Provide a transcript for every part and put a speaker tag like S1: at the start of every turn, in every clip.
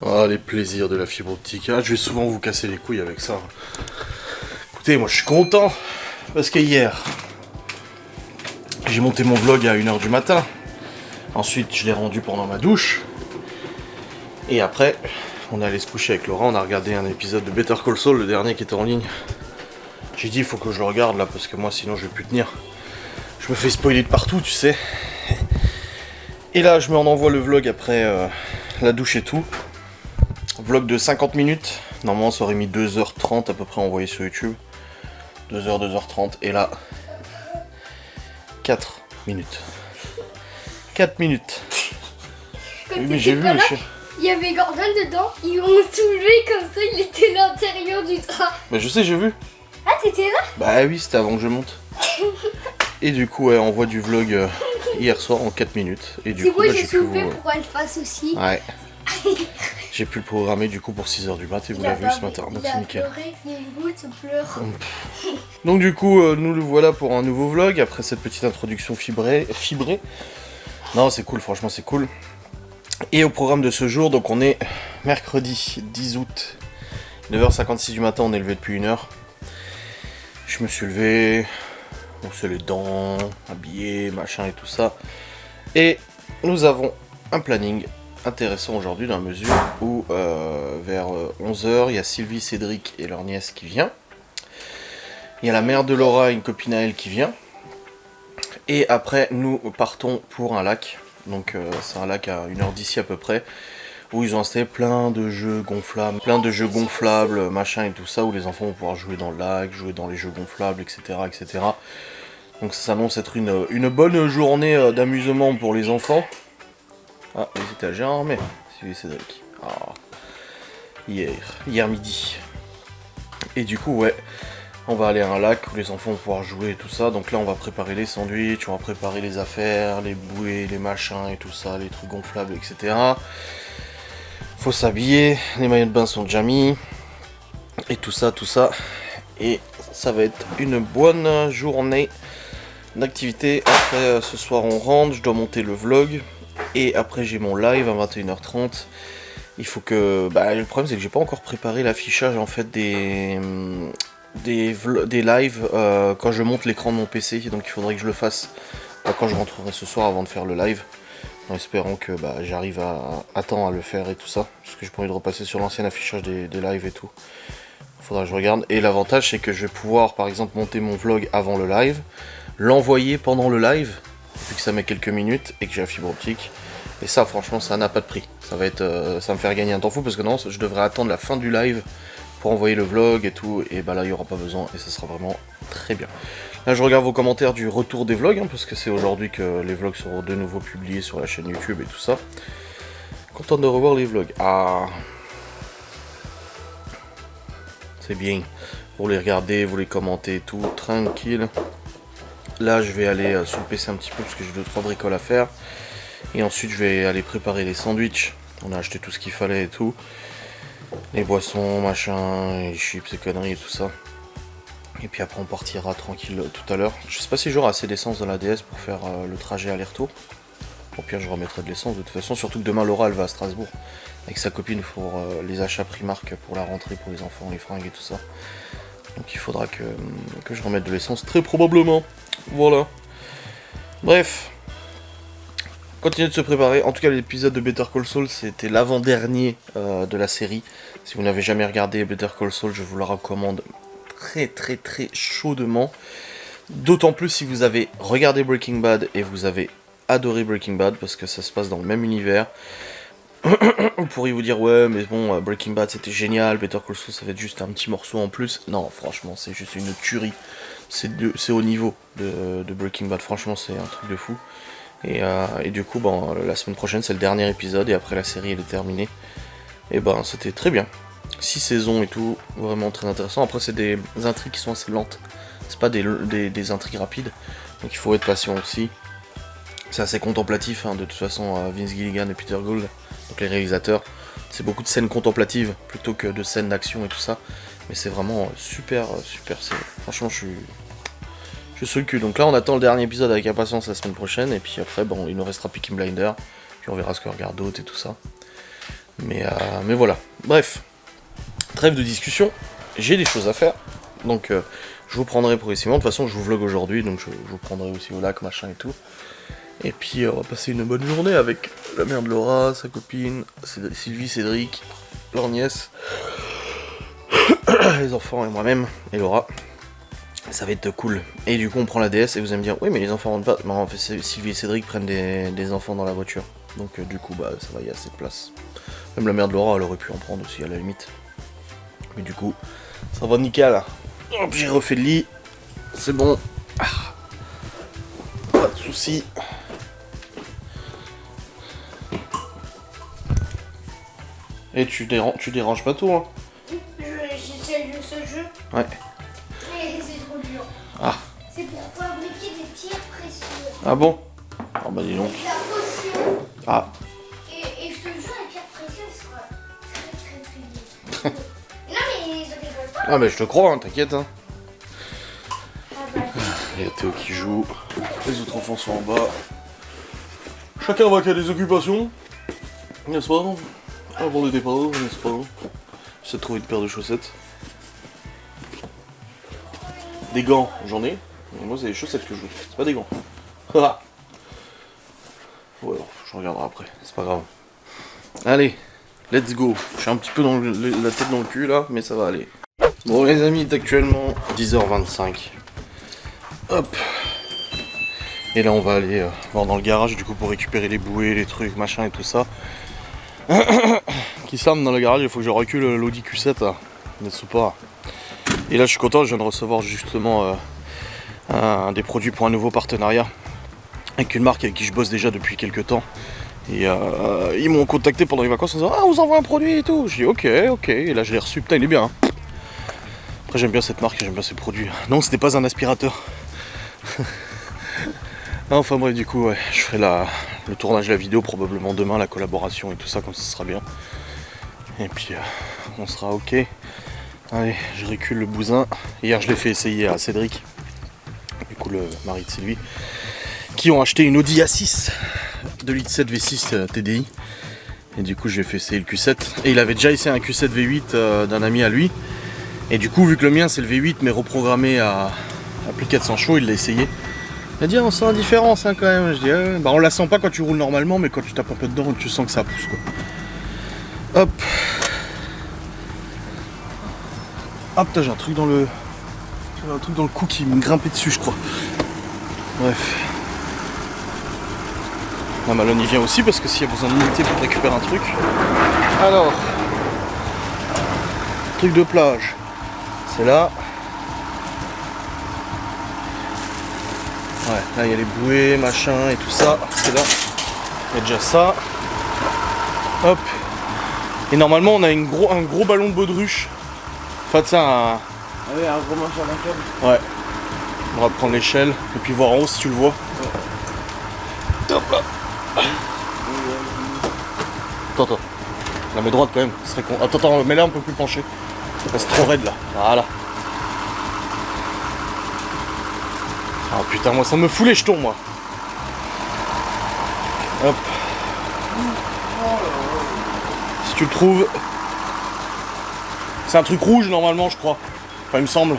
S1: Ah, les plaisirs de la fibre optique. Ah, je vais souvent vous casser les couilles avec ça. Écoutez, moi je suis content. Parce que hier, j'ai monté mon vlog à 1h du matin. Ensuite, je l'ai rendu pendant ma douche. Et après, on est allé se coucher avec Laurent. On a regardé un épisode de Better Call Saul, le dernier qui était en ligne. J'ai dit, il faut que je le regarde là, parce que moi sinon je vais plus tenir. Je me fais spoiler de partout, tu sais. Et là, je me envoie le vlog après la douche et tout. Vlog de 50 minutes. Normalement, ça aurait mis 2h30 à peu près envoyé sur YouTube. 2h, 2h30. Et là, 4 minutes. 4 minutes.
S2: Quand
S1: Oui, mais j'ai vu
S2: pas
S1: le
S2: là,
S1: chien.
S2: il y avait Gordon dedans, ils m'ont soulevé comme ça, il était à l'intérieur du drap.
S1: Bah, je sais, j'ai vu.
S2: Ah, t'étais là?
S1: Bah oui, c'était avant que je monte. Et du coup, ouais, on voit du vlog hier soir en 4 minutes. Et du
S2: C'est
S1: coup,
S2: moi,
S1: bah,
S2: j'ai
S1: j'ai pu
S2: soulevé
S1: vous...
S2: pour qu'elle fasse aussi.
S1: Ouais. J'ai pu le programmer du coup pour 6h du mat et vous l'avez vu ce matin, donc c'est nickel.
S2: Pleuré, il y a une goutte, ça pleure.
S1: Donc du coup, nous le voilà pour un nouveau vlog, après cette petite introduction fibrée. Non, c'est cool, franchement c'est cool. Et au programme de ce jour, donc on est mercredi 10 août, 9h56 du matin, on est levé depuis 1h. Je me suis levé, brossé les dents, habillé, machin et tout ça. Et nous avons un planning intéressant aujourd'hui dans la mesure où vers 11h, il y a Sylvie, Cédric et leur nièce qui vient. Il y a la mère de Laura et une copine à elle qui vient. Et après, nous partons pour un lac. Donc c'est un lac à 1h d'ici à peu près, où ils ont installé plein de jeux gonflables, machin et tout ça, où les enfants vont pouvoir jouer dans le lac, jouer dans les jeux gonflables, etc. etc. Donc ça s'annonce être une bonne journée d'amusement pour les enfants. Ah, les étagères, mais c'est Cédric. Ah, hier midi. Et du coup, ouais, on va aller à un lac où les enfants vont pouvoir jouer et tout ça. Donc là, on va préparer les sandwichs, on va préparer les affaires, les bouées, les machins et tout ça, les trucs gonflables, etc. Faut s'habiller, les maillots de bain sont déjà mis. Et tout ça, tout ça. Et ça va être une bonne journée d'activité. Après, ce soir, on rentre, je dois monter le vlog. Et après j'ai mon live à 21h30. Il faut que... Bah le problème c'est que j'ai pas encore préparé l'affichage en fait des lives quand je monte l'écran de mon PC. Donc il faudrait que je le fasse quand je rentrerai ce soir avant de faire le live. En espérant que j'arrive à temps à le faire et tout ça. Parce que j'ai pas envie de repasser sur l'ancien affichage des lives et tout. Faudra que je regarde. Et l'avantage c'est que je vais pouvoir par exemple monter mon vlog avant le live. L'envoyer pendant le live. Vu que ça met quelques minutes et que j'ai la fibre optique. Et ça franchement ça n'a pas de prix. Ça va me faire gagner un temps fou parce que non, je devrais attendre la fin du live pour envoyer le vlog et tout. Et bah là il n'y aura pas besoin et ça sera vraiment très bien. Là je regarde vos commentaires du retour des vlogs parce que c'est aujourd'hui que les vlogs seront de nouveau publiés sur la chaîne YouTube et tout ça. Content de revoir les vlogs. Ah, c'est bien. Vous les regardez, vous les commentez et tout, tranquille. Là je vais aller sur le PC un petit peu parce que j'ai 2-3 bricoles à faire. Et ensuite je vais aller préparer les sandwichs. On a acheté tout ce qu'il fallait et tout. Les boissons, machin, les chips et conneries et tout ça. Et puis après on partira tranquille tout à l'heure. Je sais pas si j'aurai assez d'essence dans la DS pour faire le trajet aller-retour. Au pire je remettrai de l'essence de toute façon. Surtout que demain Laura elle va à Strasbourg avec sa copine pour les achats Primark pour la rentrée pour les enfants, les fringues et tout ça. Donc il faudra que je remette de l'essence très probablement. Voilà. Bref. Continuez de se préparer. En tout cas, l'épisode de Better Call Saul, c'était l'avant-dernier de la série. Si vous n'avez jamais regardé Better Call Saul, je vous le recommande très très très chaudement. D'autant plus si vous avez regardé Breaking Bad et vous avez adoré Breaking Bad, parce que ça se passe dans le même univers. Vous pourriez vous dire, ouais, mais bon, Breaking Bad c'était génial, Better Call Saul ça va être juste un petit morceau en plus. Non, franchement, c'est juste une tuerie. C'est au niveau de Breaking Bad, franchement, c'est un truc de fou. Et du coup, la semaine prochaine, c'est le dernier épisode, et après la série, elle est terminée. Et c'était très bien. 6 saisons et tout, vraiment très intéressant. Après, c'est des intrigues qui sont assez lentes. C'est pas des intrigues rapides. Donc il faut être patient aussi. C'est assez contemplatif, hein, de toute façon, Vince Gilligan et Peter Gould, donc les réalisateurs. C'est beaucoup de scènes contemplatives, plutôt que de scènes d'action et tout ça. Mais c'est vraiment super, super série. Franchement, je suis sur le cul. Donc là on attend le dernier épisode avec impatience la semaine prochaine. Et puis après il nous restera Peaky Blinders. Puis on verra ce que regarde d'autres et tout ça. Mais voilà. Bref, trêve de discussion. J'ai des choses à faire. Donc je vous prendrai progressivement. De toute façon, je vous vlog aujourd'hui. Donc je vous prendrai aussi au lac, machin et tout. Et puis on va passer une bonne journée avec la mère de Laura, sa copine, Sylvie, Cédric, leur nièce, les enfants et moi-même, et Laura. Ça va être cool. Et du coup on prend la DS et vous allez me dire oui mais les enfants rentrent pas. Non en fait Sylvie et Cédric prennent des enfants dans la voiture. Donc du coup bah ça va, il y a assez de place. Même la mère de Laura elle aurait pu en prendre aussi à la limite. Mais du coup ça va nickel. Hop, j'ai refait le lit. C'est bon. Pas de soucis. Et tu déranges pas tout hein.
S2: J'essaie de ce jeu.
S1: Ouais.
S2: Mais c'est trop dur.
S1: Ah.
S2: C'est pour fabriquer des pierres précieuses.
S1: Ah bon? Ah bah dis donc.
S2: La potion.
S1: Ah.
S2: Et je te jure, les pierres précieuses sera très très non mais je rigole pas.
S1: Ah mais je te crois hein, t'inquiète hein.
S2: Ah bah.
S1: Il y a Théo qui joue. Les autres enfants sont en bas. Chacun va qu'à des occupations. N'est-ce pas? Avant le départ, n'est-ce pas? J'essaie de trouver une paire de chaussettes. Des gants, j'en ai. Mais moi, c'est des chaussettes que je veux. C'est pas des gants. Ah. Ouais, alors, je regarderai après. C'est pas grave. Allez, let's go. Je suis un petit peu dans la tête dans le cul là, mais ça va aller. Bon, les amis, il est actuellement 10h25. Hop. Et là, on va aller voir dans le garage du coup pour récupérer les bouées, les trucs, machin et tout ça. Qui s'arme dans le garage, il faut que je recule l'Audi Q7 là, n'est-ce pas? Et là je suis content, je viens de recevoir justement des produits pour un nouveau partenariat avec une marque avec qui je bosse déjà depuis quelques temps. Et ils m'ont contacté pendant les vacances en disant ah on vous envoie un produit et tout. Je dis ok, et là je l'ai reçu, putain il est bien. Hein. Après j'aime bien cette marque, j'aime bien ces produits. Non c'était pas un aspirateur. Enfin bref du coup ouais, je ferai le tournage de la vidéo probablement demain, la collaboration et tout ça, comme ça sera bien. Et puis on sera ok. Allez, je recule le bousin. Hier je l'ai fait essayer à Cédric, du coup le mari de Sylvie, qui ont acheté une Audi A6 2.7 V6 TDI. Et du coup j'ai fait essayer le Q7. Et il avait déjà essayé un Q7 V8 d'un ami à lui. Et du coup vu que le mien c'est le V8 mais reprogrammé à plus de 400 chevaux, il l'a essayé. Il a dit on sent la différence hein, quand même. Je dis bah on la sent pas quand tu roules normalement, mais quand tu tapes un peu dedans tu sens que ça pousse quoi. Hop. Ah putain j'ai un truc dans le. J'ai un truc dans le cou qui me grimpait dessus je crois. Bref. La Malone il vient aussi parce que s'il y a besoin d'unité pour récupérer un truc. Alors. Truc de plage. C'est là. Ouais, là il y a les bouées, machin et tout ça, c'est là. Il y a déjà ça. Hop. Et normalement on a un gros ballon de baudruche. Enfin ça un
S3: un gros machin d'un câble.
S1: Ouais. On va prendre l'échelle et puis voir en haut si tu le vois. Ouais. Hop là. Attends. La mets droite quand même, ce serait con. Attends, mets-la un peu plus penché. C'est trop raide là. Voilà. Ah putain, moi ça me fout les jetons moi. Hop. Si tu le trouves. C'est un truc rouge normalement je crois. Enfin il me semble.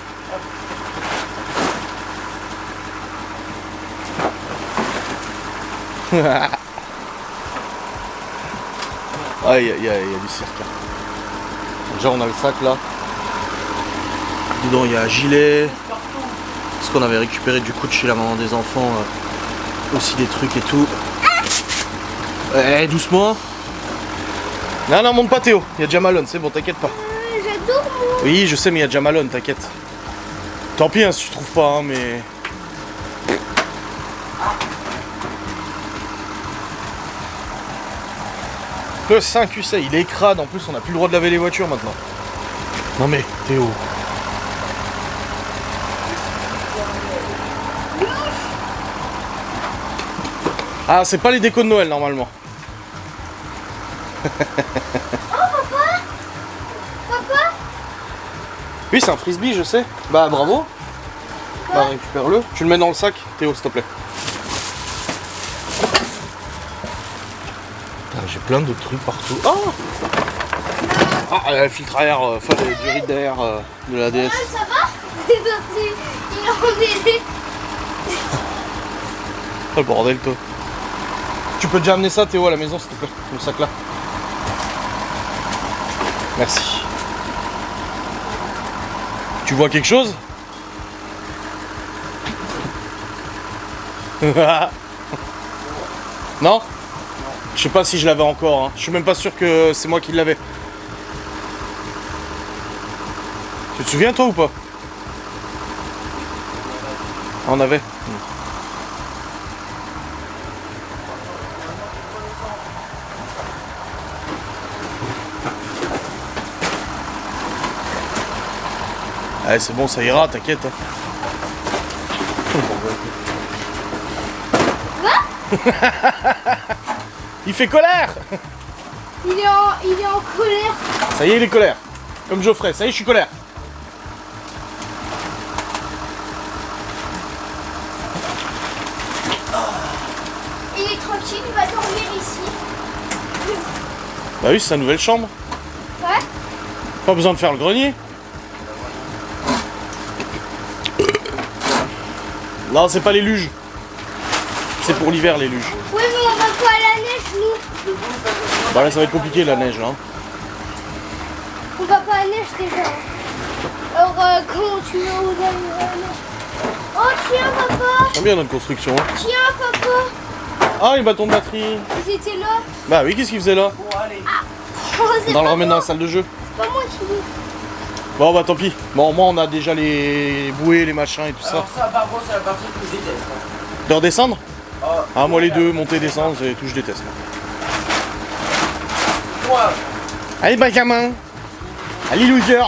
S1: Ah il y a du cirque. Déjà on a le sac là. Dedans il y a un gilet. Ce qu'on avait récupéré du coup de chez la maman des enfants, aussi des trucs et tout. Doucement. Non, monte pas Théo, il y a déjà Malone, c'est bon, t'inquiète pas.
S2: J'adore moi.
S1: Oui, je sais, mais il y a déjà Malone, t'inquiète. Tant pis hein, si tu trouves pas, hein, mais... Le 5 UC, il est crade, en plus on n'a plus le droit de laver les voitures maintenant. Non mais, Théo... Ah, c'est pas les décos de Noël normalement.
S2: Oh papa.
S1: Oui, c'est un frisbee, je sais. Bah bravo. Bah récupère-le. Tu le mets dans le sac, Théo, s'il te plaît. J'ai plein de trucs partout. Oh ah, le filtre à air, enfin du riz d'air de la DS.
S2: Ça va? Il est embêté.
S1: Oh le bordel toi. Tu peux déjà amener ça Théo à la maison s'il te plaît, le sac là. Merci. Tu vois quelque chose? Non? Je sais pas si je l'avais encore, hein. Je suis même pas sûr que c'est moi qui l'avais. Tu te souviens toi ou pas? On avait. Allez c'est bon, ça ira, t'inquiète. Il fait colère.
S2: Il est en colère.
S1: Ça y est, il est colère. Comme Geoffrey, ça y est, je suis colère.
S2: Il est tranquille, il va dormir ici.
S1: Bah oui, c'est sa nouvelle chambre.
S2: Ouais.
S1: Pas besoin de faire le grenier. Non, c'est pas les luges. C'est pour l'hiver, les luges.
S2: Oui, mais on va pas à la neige, nous.
S1: Bah là, ça va être compliqué, la neige, là.
S2: On va pas à la neige déjà. Alors, comment tu veux où d'aller à la neige? Oh, tiens, papa.
S1: J'aime bien notre construction. Hein.
S2: Tiens, papa.
S1: Ah, les bâtons de batterie.
S2: Ils étaient là.
S1: Bah oui, qu'est-ce qu'ils faisaient là?
S2: Oh, c'est
S1: Dans le
S2: pas
S1: remettre
S2: moi.
S1: dans la salle de jeu.
S2: C'est pas moi qui l'ai.
S1: Bon, bah tant pis. Bon, moi, on a déjà les bouées, les machins et tout ça.
S3: Alors ça, par contre, c'est la partie que je déteste.
S1: De redescendre?
S3: Ah,
S1: Ah, moi, les deux, monter, descendre, c'est tout, je déteste.
S3: toi,
S1: Allez, Benjamin. Allez, loser.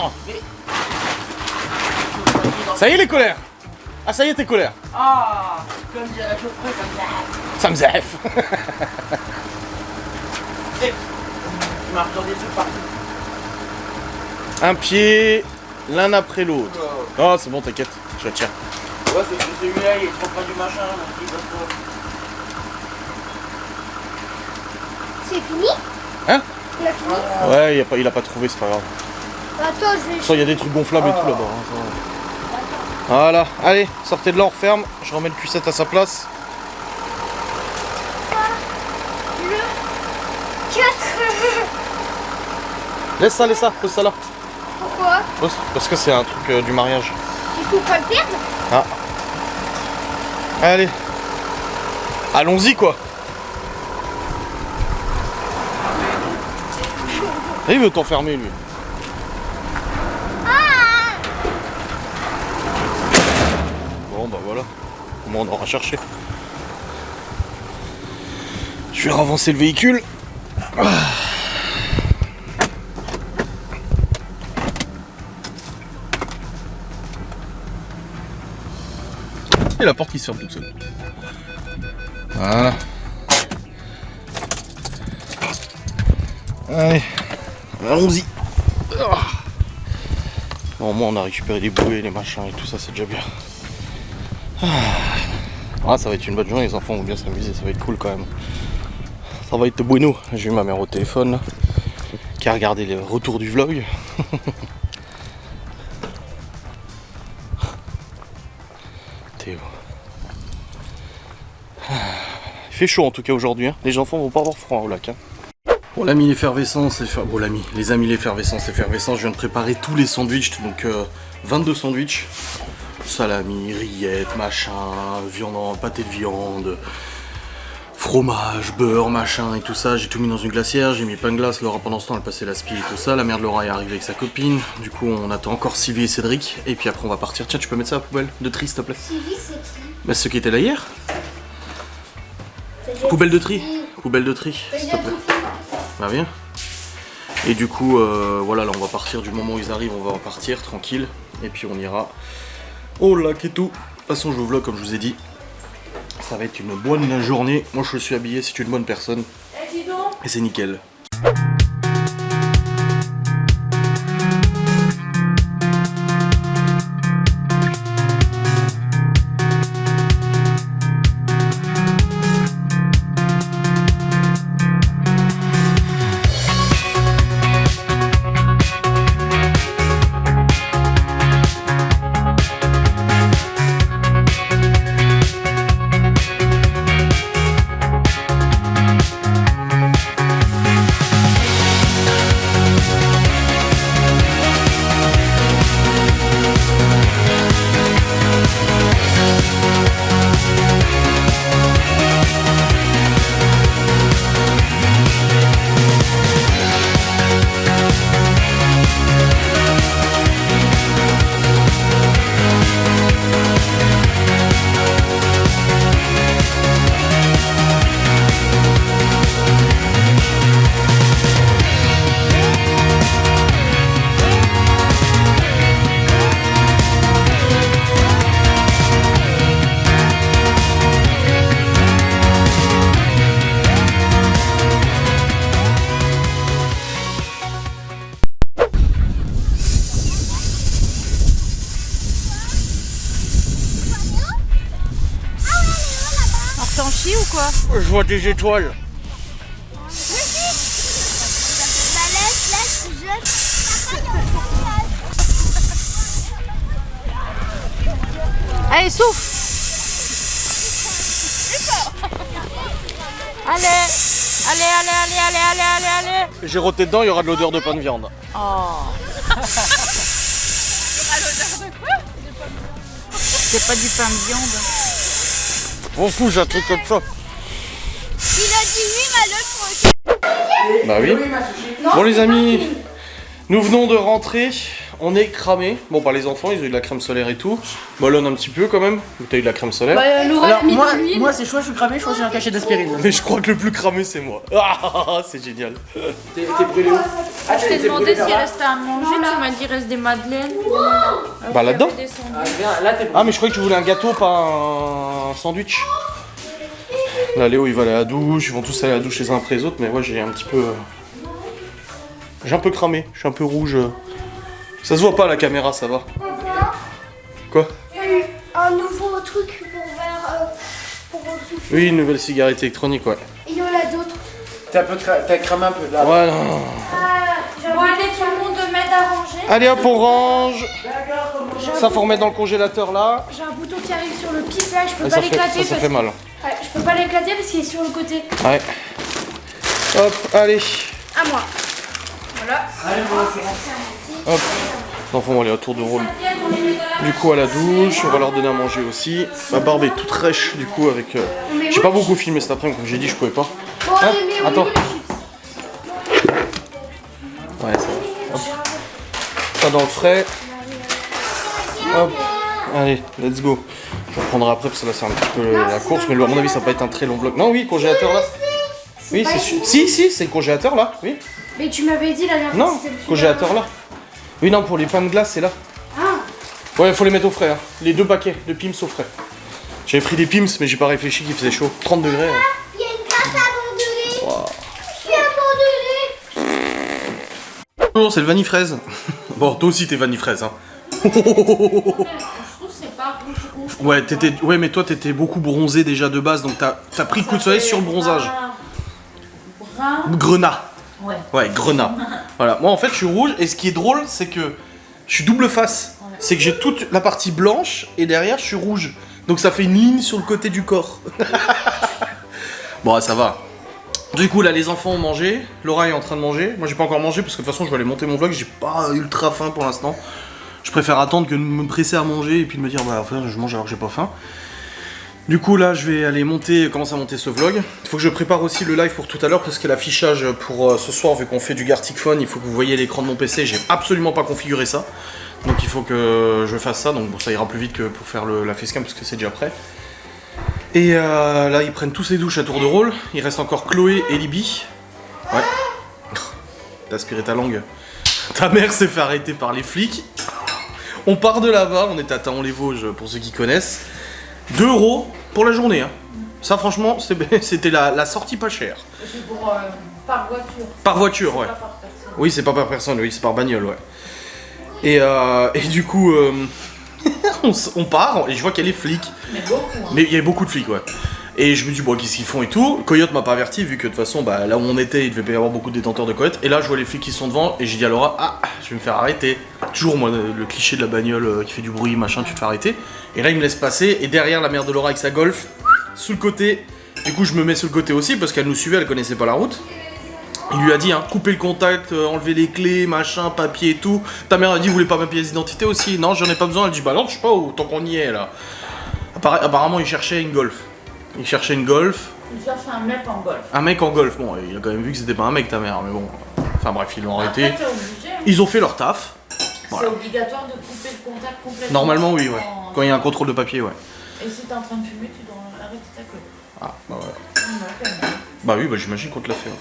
S1: Ça y est, les colères. Ah, ça y est, t'es colère.
S3: ah, comme dirait Geoffrey, ça me
S1: Ça me zèffe.
S3: Tu m'as retourné des trucs partout.
S1: Un pied, l'un après l'autre. Oh, c'est bon, t'inquiète, je la tiens.
S3: Ouais, c'est que celui-là, il est trop près du machin, donc il va pas.
S2: C'est fini?
S1: Hein?
S2: On a fini?
S1: Ouais, il a pas trouvé, c'est pas grave.
S2: Attends, je vais.
S1: De toute façon, il y a des trucs gonflables et tout là-bas. Hein, ça va. Voilà, allez, sortez de là, on referme. Je remets le cuissette à sa place.
S2: Le 4.
S1: Laisse ça, pose ça là.
S2: Pourquoi?
S1: Pose, parce que c'est un truc du mariage.
S2: Il faut pas le perdre?
S1: Ah. Allez. Allons-y, quoi. Il veut t'enfermer, lui. Bon, bah voilà. Comment on aura cherché. Je vais ravancer le véhicule. Et la porte qui se ferme toute seule. Voilà. Allez, allons-y. Bon, moi on a récupéré les bouées, les machins et tout ça, c'est déjà bien. Ah, ça va être une bonne journée, les enfants vont bien s'amuser, ça va être cool quand même. Ça va être bueno. J'ai eu ma mère au téléphone, qui a regardé le retour du vlog. Théo. Il fait chaud en tout cas aujourd'hui, hein. Les enfants vont pas avoir froid au lac. Hein. Bon l'ami l'effervescence, les amis l'effervescence, je viens de préparer tous les sandwichs, donc 22 sandwichs. Salami, rillettes, machin, viande, pâté de viande, fromage, beurre, machin et tout ça. J'ai tout mis dans une glacière, j'ai mis plein de glace. Laura pendant ce temps elle passait la spie et tout ça. La mère de Laura est arrivée avec sa copine. Du coup on attend encore Sylvie et Cédric. Et puis après on va partir. Tiens tu peux mettre ça à la poubelle de tri s'il te plaît.
S2: Sylvie, c'est qui?
S1: Bah ceux qui étaient là hier. Poubelle de tri. Poubelle de tri s'il te plaît. Bah viens. Et du coup voilà là on va partir du moment où ils arrivent, on va partir tranquille. Et puis on ira au lac et tout. De toute façon je vous vlog comme je vous ai dit. Ça va être une bonne journée. Moi je suis habillé, c'est une bonne personne. Et c'est nickel. Je vois des étoiles.
S2: Bah laisse, je...
S4: Allez, souffle. Allez, allez, allez, allez, allez, allez, allez, allez.
S1: J'ai roté dedans, il y aura de l'odeur de pain de viande.
S4: Oh. C'est pas du pain de viande.
S1: On fout, j'ai un truc comme ça.
S2: Il a dit oui, mais le
S1: Bah oui. Bon les amis, nous venons de rentrer. On est cramés. Bon, pas les enfants, ils ont eu de la crème solaire et tout. Molon un petit peu quand même. T'as eu de la crème solaire.
S3: Alors, moi c'est choix, je suis cramé, je crois que j'ai un cachet d'aspirine.
S1: Mais je crois que le plus cramé c'est moi. Ah, c'est génial.
S3: T'es brûlé où? Ah,
S4: Je t'ai demandé s'il restait à manger, tu m'as dit il reste des madeleines.
S1: Bah là-dedans.
S3: Ah, viens, là t'es brûlé.
S1: Ah mais je croyais que tu voulais un gâteau, pas un sandwich. Là Léo il va aller à la douche, ils vont tous aller à la douche les uns après les autres, mais moi j'ai un petit peu... J'ai un peu cramé, je suis un peu rouge. Ça se voit pas à la caméra, ça va. Quoi?
S2: Il y a eu un nouveau truc pour faire... pour souffler.
S1: Oui, une nouvelle cigarette électronique, ouais.
S2: Et il y en a d'autres.
S3: T'as cramé un peu là.
S1: Voilà.
S4: Bon, allez, tout le monde m'aide à ranger.
S1: Allez hop, on range. Ça faut remettre dans le congélateur là.
S2: J'ai un bouton qui arrive sur le pic là, je peux
S1: Et
S2: pas
S1: ça
S2: l'éclater
S1: fait mal.
S2: Ouais, je peux pas l'éclater parce qu'il est sur le côté.
S1: Ouais. Hop, allez.
S2: À moi.
S1: Hop. Les enfants vont aller à tour de rôle. Du coup à la douche, on va leur donner à manger aussi. Ma barbe est toute fraîche du coup avec... J'ai pas beaucoup filmé cet après-midi, comme j'ai dit, je pouvais pas.
S2: Bon,
S1: Hein?
S2: allez, mais
S1: Attends.
S2: on est où, les chips?
S1: Ouais, ça va. Hop. Ça dans le frais. Hop. Allez, let's go. Je reprendrai après parce que là c'est un petit peu la course, mais à mon avis ça va pas être un très long vlog. Non, oui, congélateur là. Oui, c'est sûr. Si, c'est le congélateur là, oui.
S2: Mais tu m'avais dit la dernière fois
S1: Non,
S2: que c'était le
S1: congélateur là. Oui, non, pour les pains de glace, c'est là.
S2: Ah,
S1: Ouais, faut les mettre au frais, hein. Les 2 paquets de Pims au frais. J'avais pris des Pims, mais j'ai pas réfléchi qu'il faisait chaud. 30 degrés. Hein.
S2: il y a une glace abandonnée.
S1: Wow.
S2: Je suis abandonnée.
S1: Bonjour, c'est le vanille fraise. Bon, toi aussi t'es vanille fraise, hein.
S4: Je trouve que c'est pas ouf.
S1: Ouais, mais toi t'étais beaucoup bronzé déjà de base, donc t'as pris le coup de soleil sur le bronzage.
S4: Brun.
S1: Grenat.
S4: Ouais.
S1: Ouais, grenat. Voilà. Moi en fait je suis rouge et ce qui est drôle c'est que je suis double face.
S4: Ouais.
S1: C'est que j'ai toute la partie blanche et derrière je suis rouge. Donc ça fait une ligne sur le côté du corps. Bon, ça va. Du coup là les enfants ont mangé, Laura est en train de manger. Moi j'ai pas encore mangé parce que de toute façon je vais aller monter mon vlog, j'ai pas ultra faim pour l'instant. Je préfère attendre que de me presser à manger et puis de me dire bah enfin, je mange alors que j'ai pas faim. Du coup là je vais aller commencer à monter ce vlog. Il faut que je prépare aussi le live pour tout à l'heure parce que l'affichage pour ce soir vu qu'on fait du Gartic Phone, il faut que vous voyez l'écran de mon PC, j'ai absolument pas configuré ça. Donc il faut que je fasse ça, donc bon, ça ira plus vite que pour faire la facecam parce que c'est déjà prêt. Et là ils prennent tous les douches à tour de rôle, il reste encore Chloé et Libby. Ouais. T'as aspiré ta langue. Ta mère s'est fait arrêter par les flics. On part de là-bas, on est à Taon-les-Vosges pour ceux qui connaissent. 2 € pour la journée. Hein. Ça, franchement, c'était la sortie pas chère.
S4: C'est pour par voiture.
S1: Par voiture, ouais.
S4: Pas par personne.
S1: Oui, c'est pas par personne, oui, c'est par bagnole, ouais. Et du coup, on part, et je vois qu'il y a les flics.
S4: Mais beaucoup. Hein.
S1: Mais il y a beaucoup de flics, ouais. Et je me dis, bon, qu'est-ce qu'ils font et tout. Coyote m'a pas averti, vu que de toute façon, bah, là où on était, il devait pas y avoir beaucoup de détenteurs de Coyote. Et là, je vois les flics qui sont devant, et j'ai dit à Laura, ah, je vais me faire arrêter. Toujours, moi, le cliché de la bagnole qui fait du bruit, machin, tu te fais arrêter. Et là, il me laisse passer, et derrière la mère de Laura avec sa Golf, sous le côté. Du coup, je me mets sur le côté aussi, parce qu'elle nous suivait, elle connaissait pas la route. Il lui a dit, hein, couper le contact, enlever les clés, machin, papier et tout. Ta mère a dit, vous voulez pas ma pièce d'identité aussi? Non, j'en ai pas besoin. Elle dit, bah non, je sais pas où, tant qu'on y est, là. Apparemment, il cherchait une Golf. Il cherchait une Golf.
S4: Il cherche un mec en golf.
S1: Un mec en Golf. Bon, il a quand même vu que c'était pas un mec, ta mère, mais bon. Enfin bref, ils l'ont arrêté.
S4: Après, t'es obligé. Hein.
S1: Ils ont fait leur taf. Voilà.
S4: C'est obligatoire de couper le contact complètement.
S1: Normalement, oui, ouais. Quand il y a un contrôle de papier, ouais.
S4: Et si t'es en train de fumer, tu dois arrêter ta clope.
S1: Ah, bah ouais.
S4: On l'a fait,
S1: Bah oui, bah j'imagine qu'on te l'a fait. Ouais.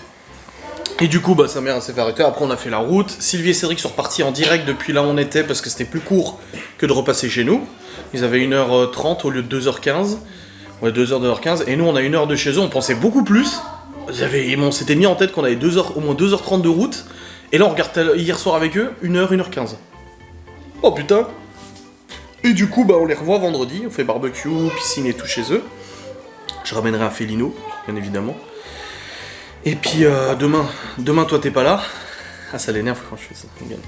S1: Et du coup, bah sa mère elle s'est fait arrêter. Après, on a fait la route. Sylvie et Cédric sont repartis en direct depuis là où on était parce que c'était plus court que de repasser chez nous. Ils avaient 1h30 au lieu de 2h15. Ouais, 2h, 2h15. Et nous, on a 1 heure de chez eux. On pensait beaucoup plus. On s'était mis en tête qu'on avait au moins 2h30 de route. Et là, on regarde hier soir avec eux, 1h, 1h15. Oh putain! Et du coup, bah, on les revoit vendredi. On fait barbecue, piscine et tout chez eux. Je ramènerai un Félino, bien évidemment. Et puis demain toi t'es pas là. Ah ça l'énerve quand je fais ça. Regarde.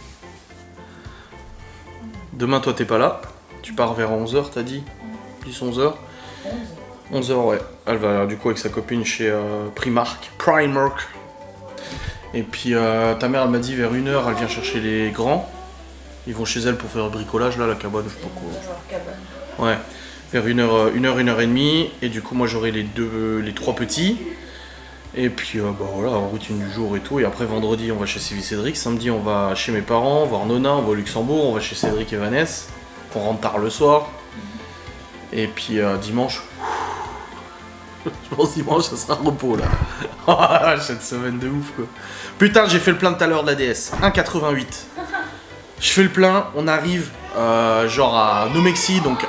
S1: Demain toi t'es pas là. Tu pars vers 11h t'as dit 10-11h 11h ouais. Elle va du coup avec sa copine chez Primark. Et puis ta mère elle m'a dit vers 1h elle vient chercher les grands. Ils vont chez elle pour faire le bricolage là, la cabane, je sais pas quoi. Ouais. Vers 1h30. Et du coup moi j'aurai les 3 petits. Et puis bah voilà, en routine du jour et tout. Et après vendredi on va chez Sylvie Cédric. Samedi on va chez mes parents, voir Nona, on va au Luxembourg, on va chez Cédric et Vanessa. On rentre tard le soir. Et puis dimanche. Je pense dimanche ça sera repos là. Cette semaine de ouf quoi. Putain j'ai fait le plein tout à l'heure de la DS. 1,88. Je fais le plein, on arrive genre à Nomexi, donc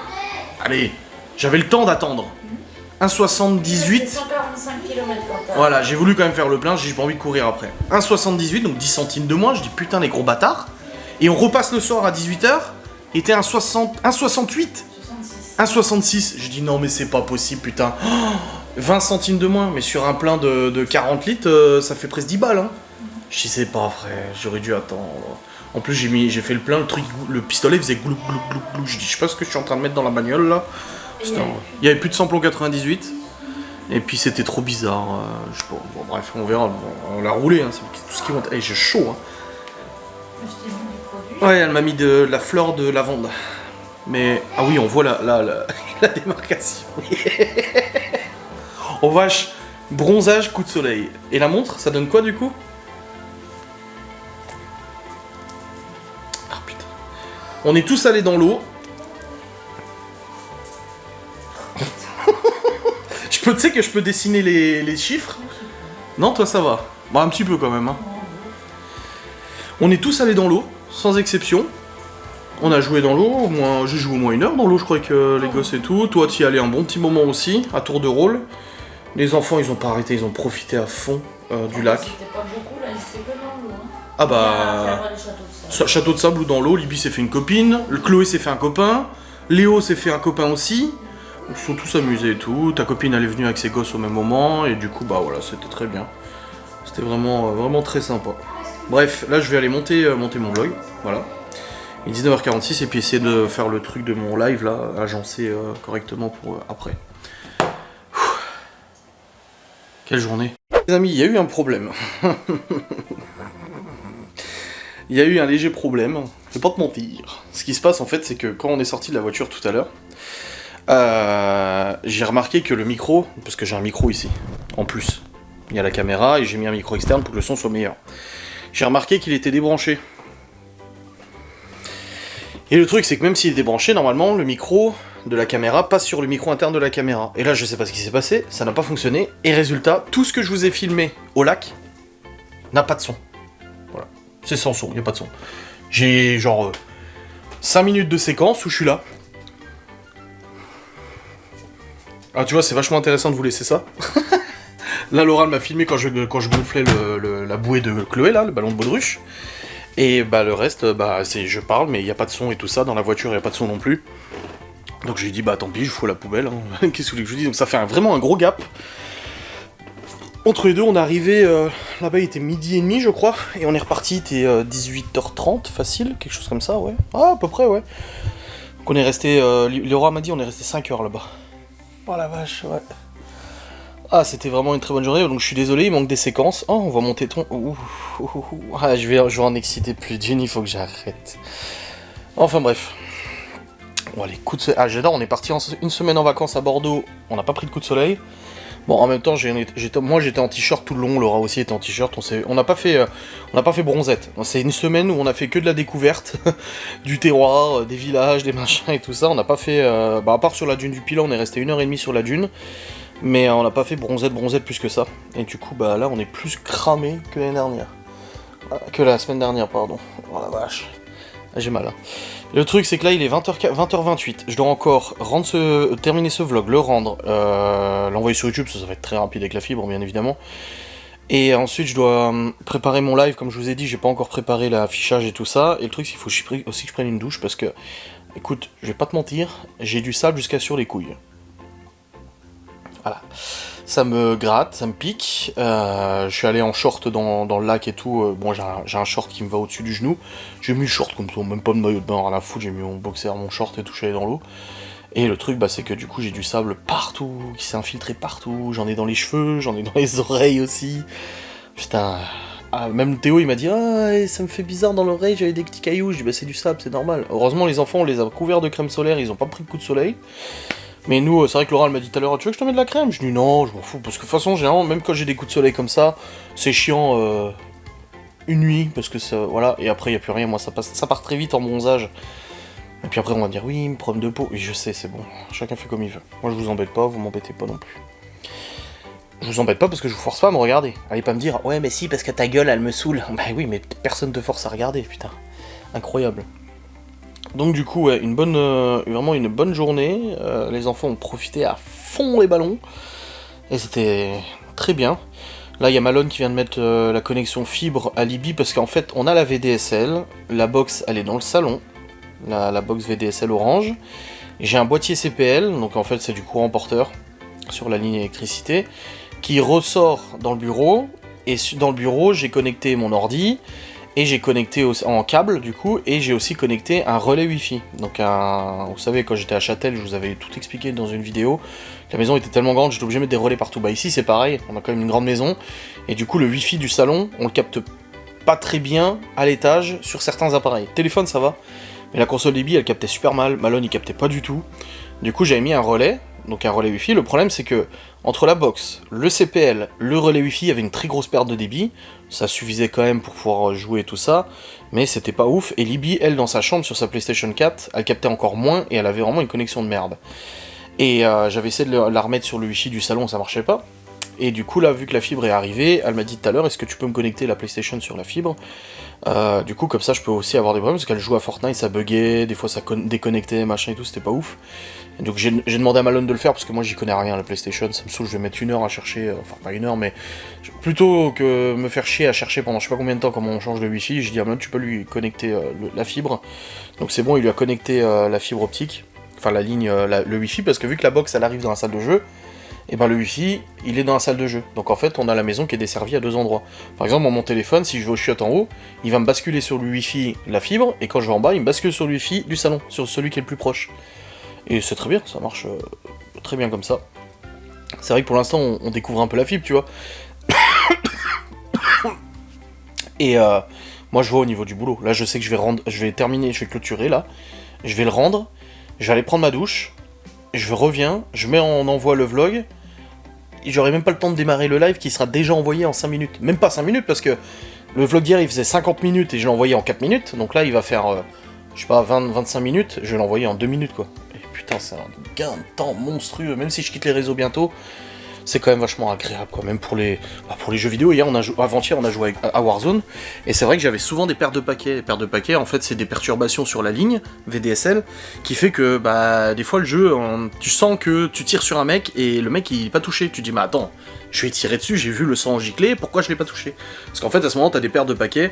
S1: allez, j'avais le temps d'attendre. 1,78.
S4: 145 km quand t'as.
S1: Voilà, j'ai voulu quand même faire le plein, j'ai pas envie de courir après. 1,78, donc 10 centimes de moins, je dis putain les gros bâtards. Et on repasse le soir à 18h, et t'es 1,68. 1,66. Je dis non mais c'est pas possible putain. 20 centimes de moins, mais sur un plein de 40 litres, ça fait presque 10 balles. Hein. Je dis c'est pas vrai, j'aurais dû attendre. En plus j'ai fait le plein, le pistolet faisait glou glou glou glou. Je dis je sais pas ce que je suis en train de mettre dans la bagnole là. Il y avait plus de samplon 98. Et puis c'était trop bizarre. Je sais pas, bon, bref, on verra. On l'a roulé, hein, c'est tout ce qui monte. Hey, j'ai chaud. Hein. Ouais, elle m'a mis de la fleur de lavande. Mais ah oui, on voit la démarcation. Oh vache, bronzage, coup de soleil. Et la montre, ça donne quoi du coup? Ah putain. On est tous allés dans l'eau. Tu sais que je peux dessiner les chiffres? Non, toi ça va. Bon, un petit peu quand même. Hein. On est tous allés dans l'eau, sans exception. On a joué dans l'eau, j'ai joué au moins 1 heure dans l'eau, je crois que les gosses et tout. Toi, t'y allais un bon petit moment aussi, à tour de rôle. Les enfants, ils ont pas arrêté, ils ont profité à fond du lac.
S4: C'était pas beaucoup là, c'était que dans l'eau. Hein.
S1: Ah bah... Château de sable ou dans l'eau, Libby s'est fait une copine, Chloé s'est fait un copain, Léo s'est fait un copain aussi. Ils se sont tous amusés et tout, ta copine elle est venue avec ses gosses au même moment, et du coup bah voilà, c'était très bien. C'était vraiment très sympa. Bref, là je vais aller monter mon vlog, voilà. Il est 19h46 et puis essayer de faire le truc de mon live là, agencer correctement pour après. Quelle journée. Les amis, il y a eu un problème. Il y a eu un léger problème, je vais pas te mentir. Ce qui se passe en fait, c'est que quand on est sorti de la voiture tout à l'heure, j'ai remarqué que le micro, parce que j'ai un micro ici, en plus, il y a la caméra et j'ai mis un micro externe pour que le son soit meilleur. J'ai remarqué qu'il était débranché. Et le truc c'est que même s'il est débranché, normalement le micro de la caméra passe sur le micro interne de la caméra. Et là je sais pas ce qui s'est passé, ça n'a pas fonctionné, et résultat, tout ce que je vous ai filmé au lac n'a pas de son. Voilà, c'est sans son, il n'y a pas de son. J'ai genre 5 minutes de séquence où je suis là. Ah tu vois, c'est vachement intéressant de vous laisser ça. Là Laura m'a filmé quand je gonflais la bouée de Chloé là, le ballon de baudruche. Et bah le reste, bah c'est je parle mais il n'y a pas de son et tout ça, dans la voiture il n'y a pas de son non plus. Donc j'ai dit bah tant pis, je fous la poubelle, hein. Qu'est-ce que vous voulez que je vous dise? Donc ça fait vraiment un gros gap. Entre les deux, on est arrivé, là-bas il était 12h30 je crois, et on est reparti, il était 18h30, facile, quelque chose comme ça, ouais. Ah à peu près, ouais. Donc on est resté, Laura m'a dit on est resté 5 heures là-bas. Oh la vache, ouais. Ah, c'était vraiment une très bonne journée, donc je suis désolé, il manque des séquences. Oh, on va monter ton... Ah, je vais en exciter plus d'une, il faut que j'arrête. Enfin bref. Bon, allez, coup de soleil. Ah, j'adore, on est parti une semaine en vacances à Bordeaux, on n'a pas pris de coup de soleil. Bon, en même temps, moi j'étais en t-shirt tout le long, Laura aussi était en t-shirt, on n'a pas fait bronzette. C'est une semaine où on a fait que de la découverte, du terroir, des villages, des machins et tout ça. On n'a pas fait, à part sur la dune du Pilat, on est resté 1h30 sur la dune. Mais on n'a pas fait bronzette plus que ça. Et du coup, bah là, on est plus cramé que l'année dernière. Que la semaine dernière, pardon. Oh la vache. J'ai mal. Hein. Le truc, c'est que là, il est 20h28. Je dois encore terminer ce vlog, le rendre, l'envoyer sur YouTube, ça va être très rapide avec la fibre, bien évidemment. Et ensuite, je dois préparer mon live, comme je vous ai dit, j'ai pas encore préparé l'affichage et tout ça. Et le truc, c'est qu'il faut aussi que je prenne une douche, parce que, écoute, je vais pas te mentir, j'ai du sable jusqu'à sur les couilles. Voilà. Ça me gratte, ça me pique. Je suis allé en short dans le lac et tout. Bon, j'ai un short qui me va au-dessus du genou. J'ai mis le short comme ça, même pas de maillot de bain, rien à foutre. J'ai mis mon boxer, mon short et tout, je suis allé dans l'eau. Et le truc, bah, c'est que du coup, j'ai du sable partout, qui s'est infiltré partout. J'en ai dans les cheveux, j'en ai dans les oreilles aussi. Putain. Ah, même Théo, il m'a dit « Ah, ça me fait bizarre dans l'oreille, j'avais des petits cailloux. » Je dis « Bah, c'est du sable, c'est normal. » Heureusement, les enfants, on les a couverts de crème solaire, ils ont pas pris de coup de soleil. Mais nous, c'est vrai que Laura, elle m'a dit tout à l'heure « Tu veux que je te mette de la crème ?» Je dis « Non, je m'en fous. » Parce que de toute façon, généralement, même quand j'ai des coups de soleil comme ça, c'est chiant une nuit, parce que ça... Voilà, et après, il n'y a plus rien. Moi, ça part très vite en bronzage. Et puis après, on va dire « Oui, problème de peau. » Oui, je sais, c'est bon. Chacun fait comme il veut. Moi, je vous embête pas, vous m'embêtez pas non plus. Je vous embête pas parce que je vous force pas à me regarder. Allez pas me dire « Ouais, mais si, parce que ta gueule, elle me saoule. » Bah oui, mais personne te force à regarder, putain. Incroyable. Donc du coup, ouais, vraiment une bonne journée. Les enfants ont profité à fond les ballons. Et c'était très bien. Là, il y a Malone qui vient de mettre la connexion fibre à Libye parce qu'en fait, on a la VDSL. La box, elle est dans le salon. La box VDSL orange. J'ai un boîtier CPL, donc en fait, c'est du courant porteur sur la ligne électricité, qui ressort dans le bureau. Et dans le bureau, j'ai connecté mon ordi. Et j'ai connecté en câble du coup, et j'ai aussi connecté un relais Wi-Fi. Donc vous savez, quand j'étais à Châtel, je vous avais tout expliqué dans une vidéo. La maison était tellement grande, j'étais obligé de mettre des relais partout. Bah ici c'est pareil, on a quand même une grande maison, et du coup le Wi-Fi du salon, on le capte pas très bien à l'étage sur certains appareils. Téléphone ça va, mais la console Libye elle captait super mal, Malone il captait pas du tout. Du coup j'avais mis un relais, donc un relais Wi-Fi. Le problème c'est que entre la box, le CPL, le relais Wi-Fi, il y avait une très grosse perte de débit. Ça suffisait quand même pour pouvoir jouer tout ça, mais c'était pas ouf. Et Libby, elle, dans sa chambre, sur sa PlayStation 4, elle captait encore moins, et elle avait vraiment une connexion de merde. Et j'avais essayé de la remettre sur le Wi-Fi du salon, ça marchait pas. Et du coup, là, vu que la fibre est arrivée, elle m'a dit tout à l'heure, est-ce que tu peux me connecter la PlayStation sur la fibre ? Du coup, comme ça, je peux aussi avoir des problèmes, parce qu'elle joue à Fortnite, ça buguait, des fois ça déconnectait, machin et tout, c'était pas ouf. Et donc j'ai demandé à Malone de le faire, parce que moi j'y connais rien à la PlayStation, ça me saoule, je vais mettre 1 heure à chercher, enfin pas 1 heure, mais plutôt que me faire chier à chercher pendant je sais pas combien de temps comment on change le Wi-Fi, je dis à Malone, tu peux lui connecter la fibre. Donc c'est bon, il lui a connecté la fibre optique, enfin la ligne, le Wi-Fi, parce que vu que la box elle arrive dans la salle de jeu, et ben le Wi-Fi, il est dans la salle de jeu. Donc en fait, on a la maison qui est desservie à 2 endroits. Par exemple, mon téléphone, si je vais au chiottes en haut, il va me basculer sur le Wi-Fi la fibre, et quand je vais en bas, il me bascule sur le Wi-Fi du salon, sur celui qui est le plus proche. Et c'est très bien, ça marche très bien comme ça. C'est vrai que pour l'instant, on découvre un peu la fibre, tu vois. Et moi, je vois au niveau du boulot. Là, je sais que je vais terminer, je vais clôturer, là. Je vais le rendre, je vais aller prendre ma douche, je reviens, je mets en envoi le vlog, et j'aurai même pas le temps de démarrer le live qui sera déjà envoyé en 5 minutes. Même pas 5 minutes, parce que le vlog d'hier, il faisait 50 minutes, et je l'ai envoyé en 4 minutes, donc là, il va faire, je sais pas, 20-25 minutes, je vais l'envoyer en 2 minutes, quoi. Et putain, c'est un gain de temps monstrueux, même si je quitte les réseaux bientôt, c'est quand même vachement agréable, quoi, même pour les jeux vidéo. Hier, avant-hier, on a joué à Warzone, et c'est vrai que j'avais souvent des pertes de paquets. Les pertes de paquets, en fait, c'est des perturbations sur la ligne VDSL, qui fait que, bah, des fois, le jeu, tu sens que tu tires sur un mec, et le mec, il est pas touché. Tu te dis, mais attends, je vais tirer dessus, j'ai vu le sang gicler, pourquoi je l'ai pas touché ? Parce qu'en fait, à ce moment, t'as des pertes de paquets,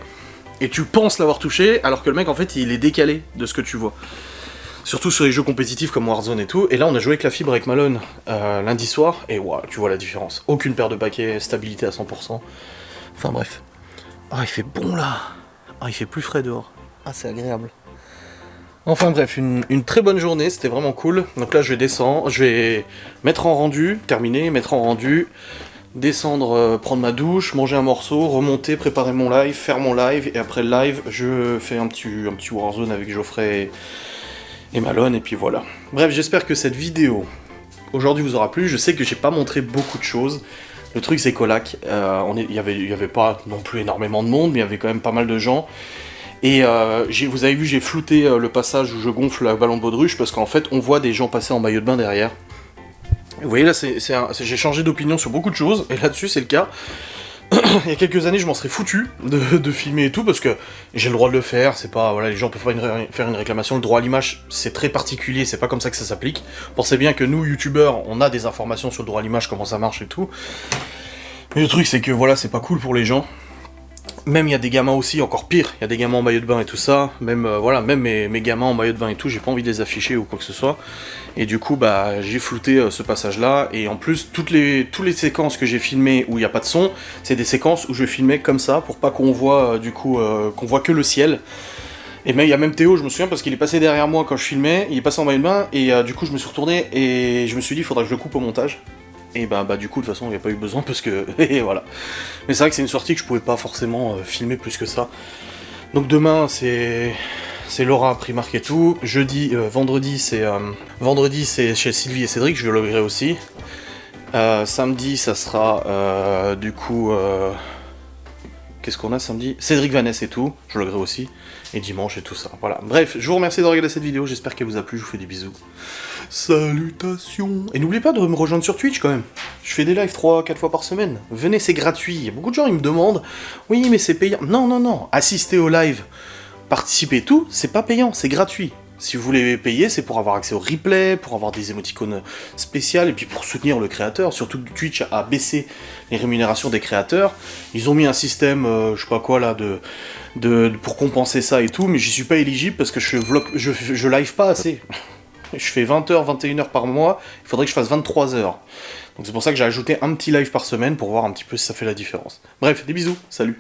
S1: et tu penses l'avoir touché, alors que le mec, en fait, il est décalé de ce que tu vois. Surtout sur les jeux compétitifs comme Warzone et tout. Et là, on a joué avec la fibre avec Malone lundi soir, et wow, tu vois la différence. Aucune perte de paquet, stabilité à 100%. Enfin bref. Ah, il fait bon là. Ah, il fait plus frais dehors. Ah, c'est agréable. Enfin bref, une très bonne journée, c'était vraiment cool. Donc là, je vais descendre, je vais mettre en rendu, terminer, mettre en rendu, descendre, prendre ma douche, manger un morceau, remonter, préparer mon live, faire mon live, et après le live, je fais un petit Warzone avec Geoffrey et Malone, et puis voilà. Bref, j'espère que cette vidéo aujourd'hui vous aura plu. Je sais que j'ai pas montré beaucoup de choses. Le truc c'est qu'au lac, il y avait pas non plus énormément de monde, mais il y avait quand même pas mal de gens. Et vous avez vu, j'ai flouté le passage où je gonfle le ballon de baudruche, parce qu'en fait on voit des gens passer en maillot de bain derrière. Vous voyez là, j'ai changé d'opinion sur beaucoup de choses, et là-dessus c'est le cas. Il y a quelques années, je m'en serais foutu de filmer et tout, parce que j'ai le droit de le faire, c'est pas, voilà, les gens peuvent pas faire une réclamation, le droit à l'image, c'est très particulier, c'est pas comme ça que ça s'applique. Pensez bien que nous, youtubeurs, on a des informations sur le droit à l'image, comment ça marche et tout. Mais le truc, c'est que voilà, c'est pas cool pour les gens. Même il y a des gamins aussi, encore pire, il y a des gamins en maillot de bain et tout ça, même voilà, même mes gamins en maillot de bain et tout, j'ai pas envie de les afficher ou quoi que ce soit. Et du coup, bah, j'ai flouté ce passage-là, et en plus, toutes les séquences que j'ai filmées où il n'y a pas de son, c'est des séquences où je filmais comme ça, pour pas qu'on voit, du coup, qu'on voit que le ciel. Et même, il y a même Théo, je me souviens, parce qu'il est passé derrière moi quand je filmais, il est passé en maillot de bain, et du coup, je me suis retourné, et je me suis dit, il faudra que je le coupe au montage. Et bah du coup, de toute façon, il n'y a pas eu besoin, parce que, et voilà. Mais c'est vrai que c'est une sortie que je pouvais pas forcément filmer plus que ça. Donc demain, c'est Laura, Primark et tout. Jeudi, vendredi, c'est chez Sylvie et Cédric, je vloggerai aussi. Samedi, ça sera, du coup... Qu'est-ce qu'on a samedi? Cédric Vanessa et tout, je vloggerai aussi. Et dimanche et tout ça, voilà. Bref, je vous remercie de regarder cette vidéo, j'espère qu'elle vous a plu, je vous fais des bisous. Salutations. Et n'oubliez pas de me rejoindre sur Twitch quand même. Je fais des lives 3-4 fois par semaine. Venez, c'est gratuit. Il y a beaucoup de gens, ils me demandent, oui mais c'est payant. Non, non, non, assistez au live, participez et tout, c'est pas payant, c'est gratuit. Si vous voulez payer, c'est pour avoir accès au replay, pour avoir des émoticônes spéciales, et puis pour soutenir le créateur. Surtout que Twitch a baissé les rémunérations des créateurs. Ils ont mis un système, je sais pas quoi là, pour compenser ça et tout, mais j'y suis pas éligible parce que je live pas assez. Je fais 20h, 21h par mois, il faudrait que je fasse 23h. Donc c'est pour ça que j'ai ajouté un petit live par semaine pour voir un petit peu si ça fait la différence. Bref, des bisous, salut.